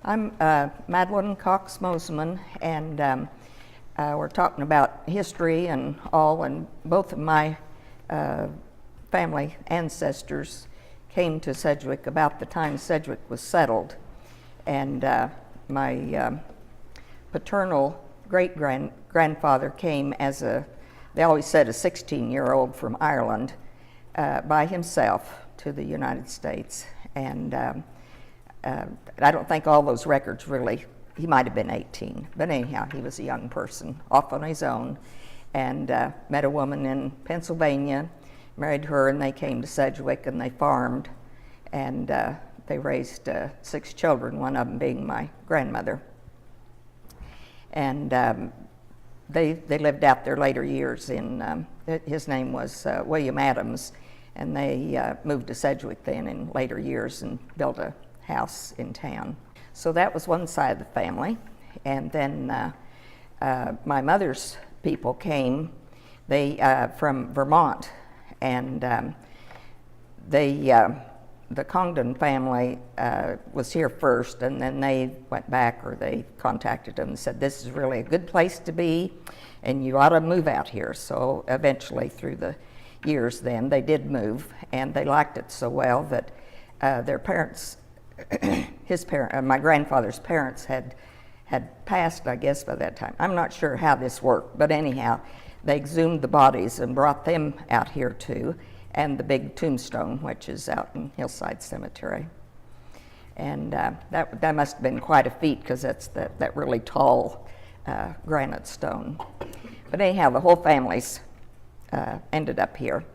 I'm Madeline Mosiman, and we're talking about history and all, and both of my family ancestors came to Sedgwick about the time Sedgwick was settled. And my paternal great-grandfather came as they always said, a 16-year-old from Ireland by himself to the United States. And I don't think all those records really, he might have been 18, but anyhow, he was a young person off on his own, and met a woman in Pennsylvania, married her, and they came to Sedgwick, and they farmed, and they raised 6 children, one of them being my grandmother. And they lived out their later years in, his name was William Adams, and they moved to Sedgwick then in later years and built a house in town. So that was one side of the family. And then my mother's people came, from Vermont, and the Congdon family was here first, and then they went back, or they contacted them and said, this is really a good place to be, and you ought to move out here. So eventually, through the years then, they did move, and they liked it so well that their parents, my grandfather's parents had passed, I guess, by that time. I'm not sure how this worked, but anyhow, they exhumed the bodies and brought them out here too, and the big tombstone, which is out in Hillside Cemetery. And that must have been quite a feat, because that's that really tall granite stone. But anyhow, the whole family's ended up here.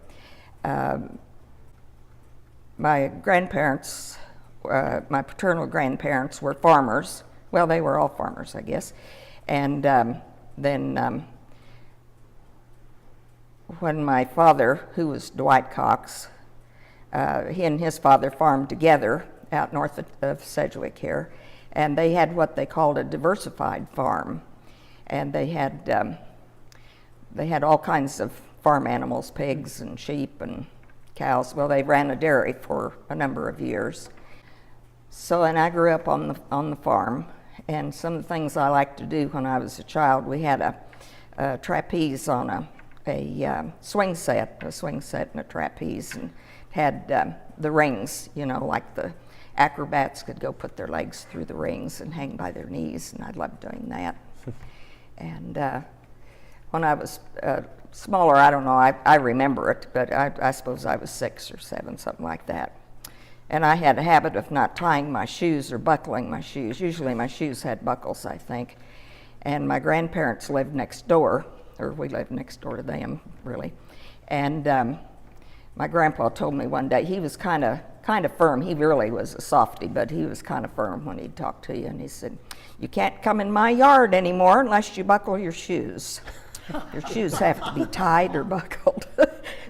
My grandparents, my paternal grandparents were farmers. Well, they were all farmers, I guess. And then when my father, who was Dwight Cox, he and his father farmed together out north of Sedgwick here, and they had what they called a diversified farm. And they had all kinds of farm animals, pigs and sheep and cows. Well, they ran a dairy for a number of years. So, and I grew up on the farm, and some of the things I liked to do when I was a child, we had a trapeze on a swing set and a trapeze, and had the rings, you know, like the acrobats could go put their legs through the rings and hang by their knees, and I loved doing that. And when I was smaller, I don't know, I remember it, but I suppose I was 6 or 7, something like that. And I had a habit of not tying my shoes or buckling my shoes. Usually my shoes had buckles, I think. And my grandparents lived next door, or we lived next door to them, really. And my grandpa told me one day, he was kind of firm. He really was a softy, but he was kind of firm when he'd talk to you. And he said, you can't come in my yard anymore unless you buckle your shoes. Your shoes have to be tied or buckled.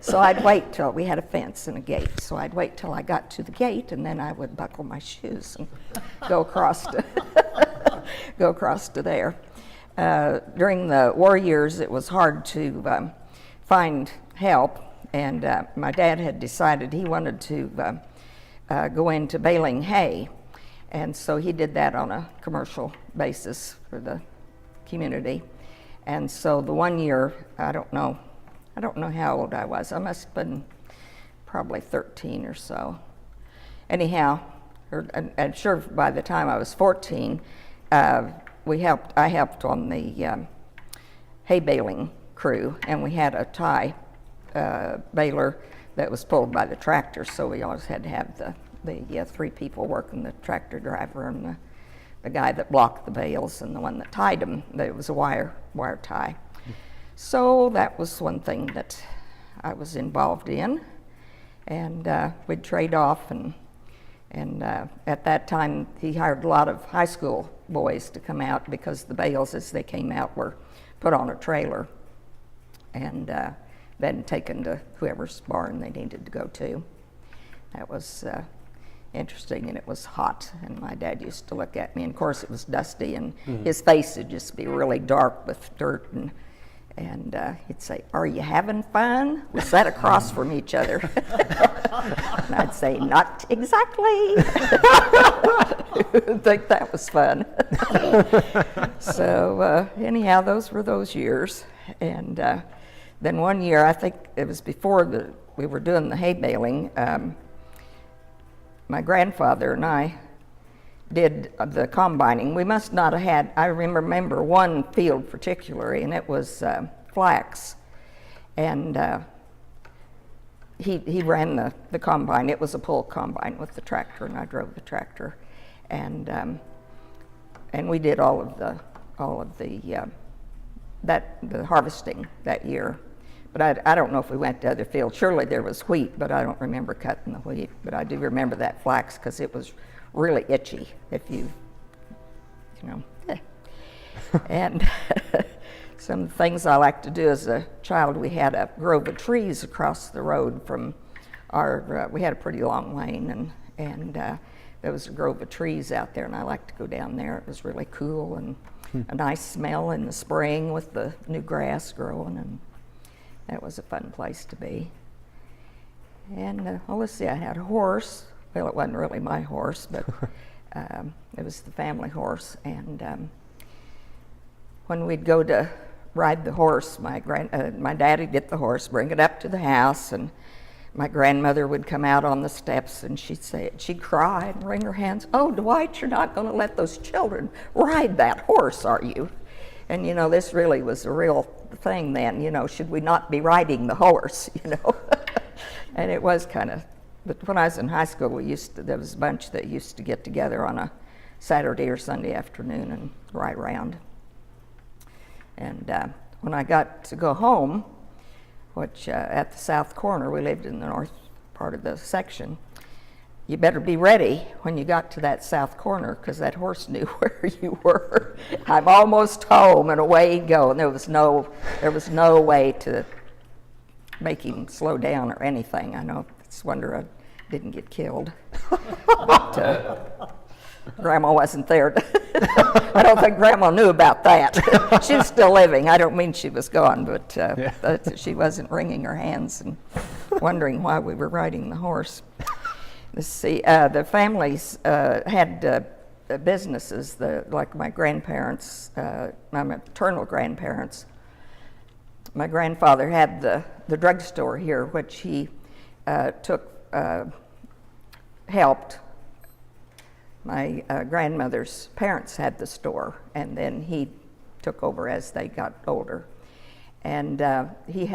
So I'd wait till we had a fence and a gate. So I'd wait till I got to the gate, and then I would buckle my shoes and go across to there. During the war years, it was hard to find help, and my dad had decided he wanted to go into baling hay, and so he did that on a commercial basis for the community. And so the one year, I don't know how old I was. I must have been probably 13 or so. Anyhow, I'm sure by the time I was 14, I helped on the hay baling crew, and we had a tie baler that was pulled by the tractor, so we always had to have the 3 people working, the tractor driver and the guy that blocked the bales and the one that tied them. It was a wire tie. So that was one thing that I was involved in, and we'd trade off, and at that time he hired a lot of high school boys to come out, because the bales as they came out were put on a trailer and then taken to whoever's barn they needed to go to. That was interesting, and it was hot, and my dad used to look at me, and of course it was dusty, and his face would just be really dark with dirt, And he'd say, "Are you having fun?" We sat across from each other. And I'd say, "Not exactly." I think that was fun. So anyhow, those were those years. And then one year, I think it was before we were doing the hay baling, my grandfather and I did the combining. We must not have had, I remember one field particularly, and it was flax. And he ran the combine. It was a pull combine with the tractor, and I drove the tractor. And we did all of the harvesting that year. But I don't know if we went to other fields. Surely there was wheat, but I don't remember cutting the wheat. But I do remember that flax because it was really itchy if you know. And some things I like to do as a child, we had a grove of trees across the road from our, we had a pretty long lane, and there was a grove of trees out there, and I liked to go down there. It was really cool and a nice smell in the spring with the new grass growing, and that was a fun place to be. And let's see, I had a horse. Well, it wasn't really my horse, but it was the family horse. And when we'd go to ride the horse, my daddy'd get the horse, bring it up to the house, and my grandmother would come out on the steps, and she'd cry and wring her hands. "Oh, Dwight, you're not going to let those children ride that horse, are you?" And you know, this really was a real thing then. You know, should we not be riding the horse? You know, and it was kind of. But when I was in high school, there was a bunch that used to get together on a Saturday or Sunday afternoon and ride around. And when I got to go home, which at the south corner, we lived in the north part of the section, you better be ready when you got to that south corner, because that horse knew where you were. "I'm almost home," and away he'd go. And there was no way to make him slow down or anything. I know. It's a wonder I didn't get killed. But Grandma wasn't there. I don't think Grandma knew about that. She was still living. I don't mean she was gone, but she wasn't wringing her hands and wondering why we were riding the horse. Let's see, the families had businesses, like my grandparents, my maternal grandparents. My grandfather had the drugstore here, which he helped. My grandmother's parents had the store, and then he took over as they got older. And they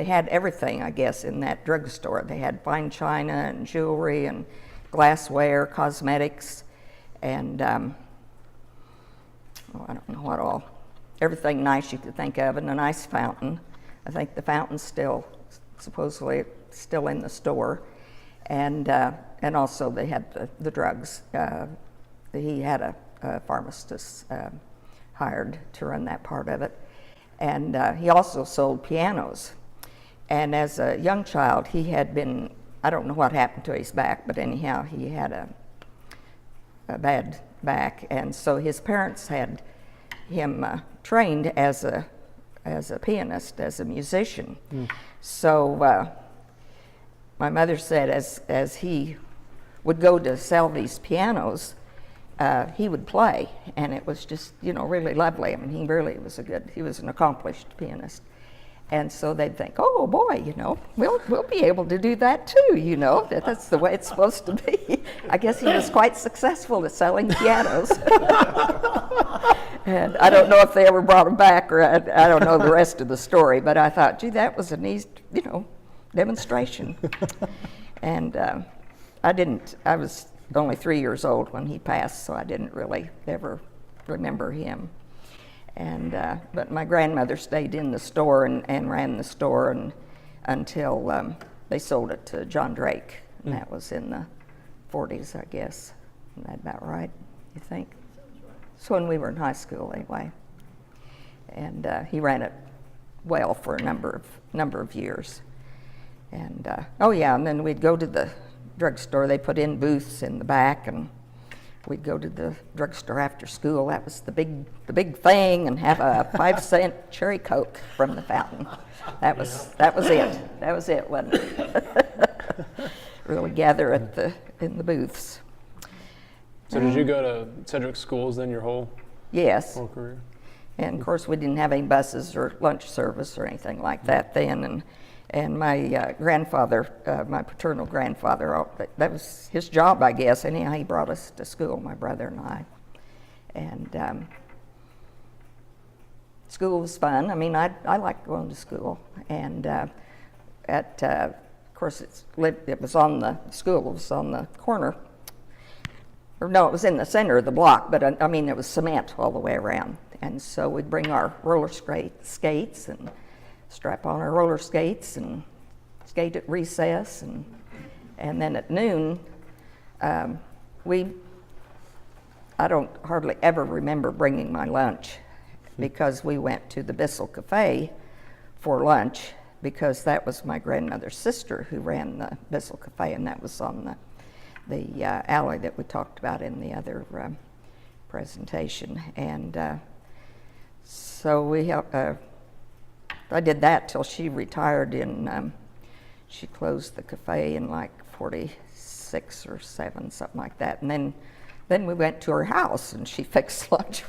had everything, I guess, in that drugstore. They had fine china and jewelry and glassware, cosmetics, and I don't know what all. Everything nice you could think of, and a nice fountain. I think the fountain's supposedly still in the store. And also they had the drugs. He had a pharmacist hired to run that part of it. And he also sold pianos. And as a young child, he had been, I don't know what happened to his back, but anyhow, he had a bad back. And so his parents had him trained as a pianist, as a musician. So my mother said as he would go to sell these pianos, he would play, and it was just, really lovely. I mean, he was an accomplished pianist. And so they'd think, "Oh boy, we'll be able to do that too, that's the way it's supposed to be." I guess he was quite successful at selling pianos. And I don't know if they ever brought him back, or I don't know the rest of the story, but I thought, gee, that was a neat, demonstration. And I was only 3 years old when he passed, so I didn't really ever remember him. And but my grandmother stayed in the store and ran the store until they sold it to John Drake, and that was in the 40s, I guess. Isn't that about right, you think? So when we were in high school, anyway. And he ran it well for a number of years. And and then we'd go to the drugstore. They put in booths in the back, and we'd go to the drugstore after school. That was the big thing, and have a 5-cent cherry Coke from the fountain. That was it. That was it, wasn't it? Really gather in the booths. So did you go to Sedgwick schools then your whole career? And of course we didn't have any buses or lunch service or anything like that then. And my grandfather, my paternal grandfather, that was his job, I guess. Anyhow, he brought us to school, my brother and I. And school was fun. I mean, I liked going to school. And of course, it was on the corner. Or no, it was in the center of the block, but I mean, it was cement all the way around. And so we'd bring our roller skates and strap on our roller skates and skate at recess. And then at noon, I don't hardly ever remember bringing my lunch, because we went to the Bissell Cafe for lunch, because that was my grandmother's sister who ran the Bissell Cafe, and that was on the alley that we talked about in the other presentation. And so I did that till she retired she closed the cafe in like 46 or 7, something like that. And then we went to her house, and she fixed lunch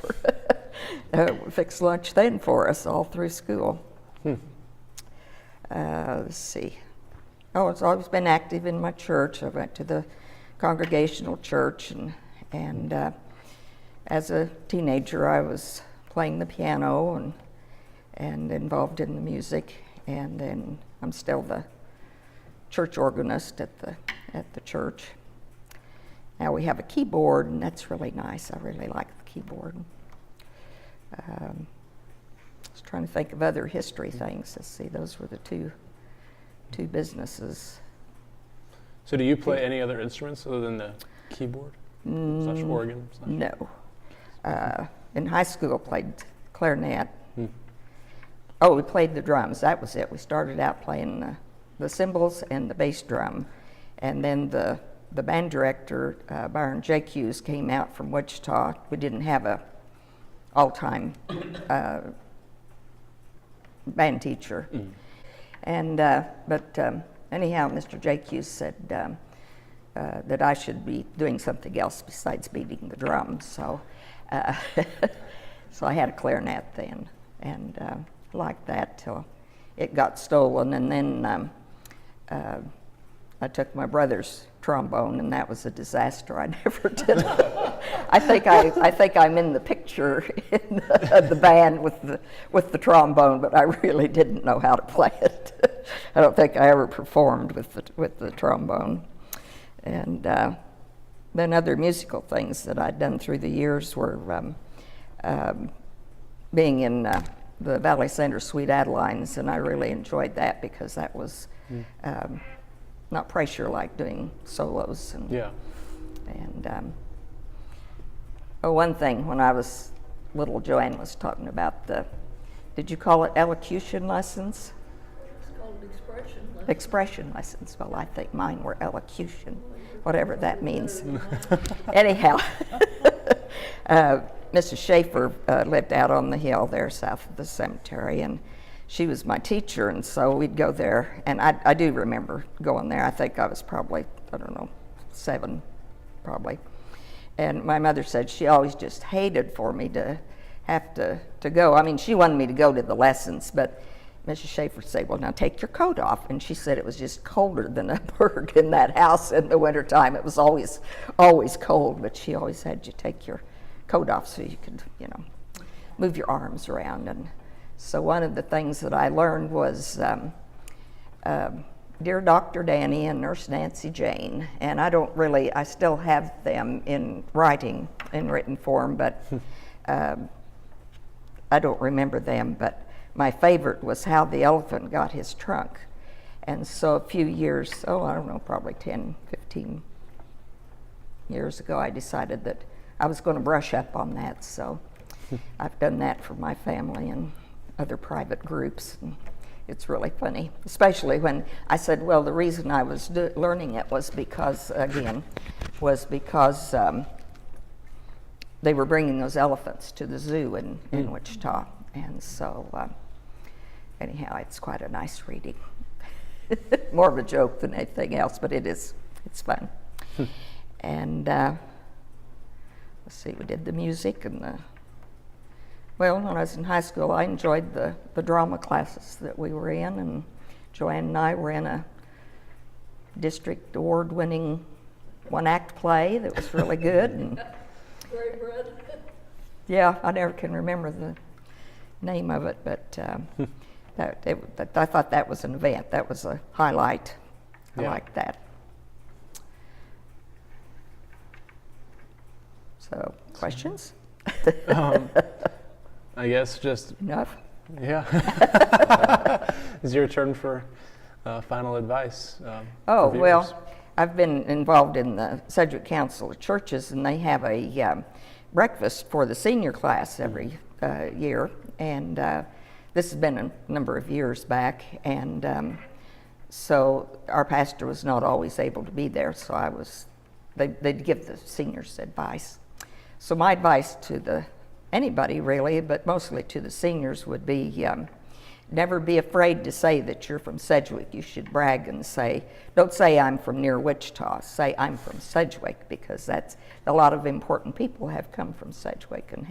then for us all through school. Let's see. Oh, I've always been active in my church. I went to the Congregational church, and as a teenager I was playing the piano and involved in the music, and then I'm still the church organist at the church. Now we have a keyboard, and that's really nice. I really like the keyboard. I was trying to think of other history things. Let's see, those were the two businesses. So do you play any other instruments other than the keyboard? Such organ? No. In high school, played clarinet. Oh, we played the drums. That was it. We started out playing the cymbals and the bass drum. And then the band director, Byron J. Hughes, came out from Wichita. We didn't have a all-time band teacher. And but anyhow, Mr. J. Hughes said that I should be doing something else besides beating the drums. So so I had a clarinet then, and liked that till it got stolen. And then I took my brother's trombone, and that was a disaster. I never did. I think I'm in the picture in the band with the trombone, but I really didn't know how to play it. I don't think I ever performed with the trombone. And then other musical things that I'd done through the years were being in the Valley Center Sweet Adelines, and I really enjoyed that because that was not pressure like doing solos. And one thing, when I was little, Joanne was talking about did you call it elocution lessons? It's called expression lessons. Expression lessons. Well, I think mine were elocution, whatever that means. Anyhow, Mrs. Schaefer lived out on the hill there south of the cemetery, and she was my teacher, and so we'd go there. And I do remember going there. I think I was probably, 7, probably. And my mother said she always just hated for me to have to go. I mean, she wanted me to go to the lessons, but Mrs. Schaefer said, well, now take your coat off. And she said it was just colder than a berg in that house in the wintertime. It was always cold, but she always had you take your coat off so you could, move your arms around. And so one of the things that I learned was Dear Dr. Danny and Nurse Nancy Jane. And I still have them in written form, but I don't remember them. But my favorite was How the Elephant Got His Trunk. And so a few years, probably 10, 15 years ago, I decided that I was going to brush up on that. So I've done that for my family and other private groups. And it's really funny, especially when I said, well, the reason I was learning it was because they were bringing those elephants to the zoo in Wichita. And so, anyhow, it's quite a nice reading. More of a joke than anything else, but it's fun. And let's see, we did the music and well, when I was in high school, I enjoyed the drama classes that we were in, and Joanne and I were in a district award-winning one-act play that was really good. And Very good. yeah, I never can remember the name of it, but I thought that was an event. That was a highlight. I Yeah. liked that. So, questions? I guess just, Enough? yeah. It's your turn for final advice. Oh, for well, viewers. I've been involved in the Sedgwick Council of Churches, and they have a breakfast for the senior class every year. And this has been a number of years back. And so our pastor was not always able to be there, so they'd give the seniors advice. So my advice to anybody really, but mostly to the seniors, would be never be afraid to say that you're from Sedgwick. You should brag and don't say I'm from near Wichita, say I'm from Sedgwick, because that's a lot of important people have come from Sedgwick and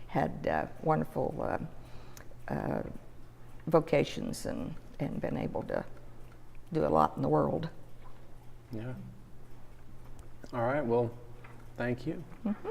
had wonderful vocations and been able to do a lot in the world. Yeah. All right, well, thank you. Mm-hmm.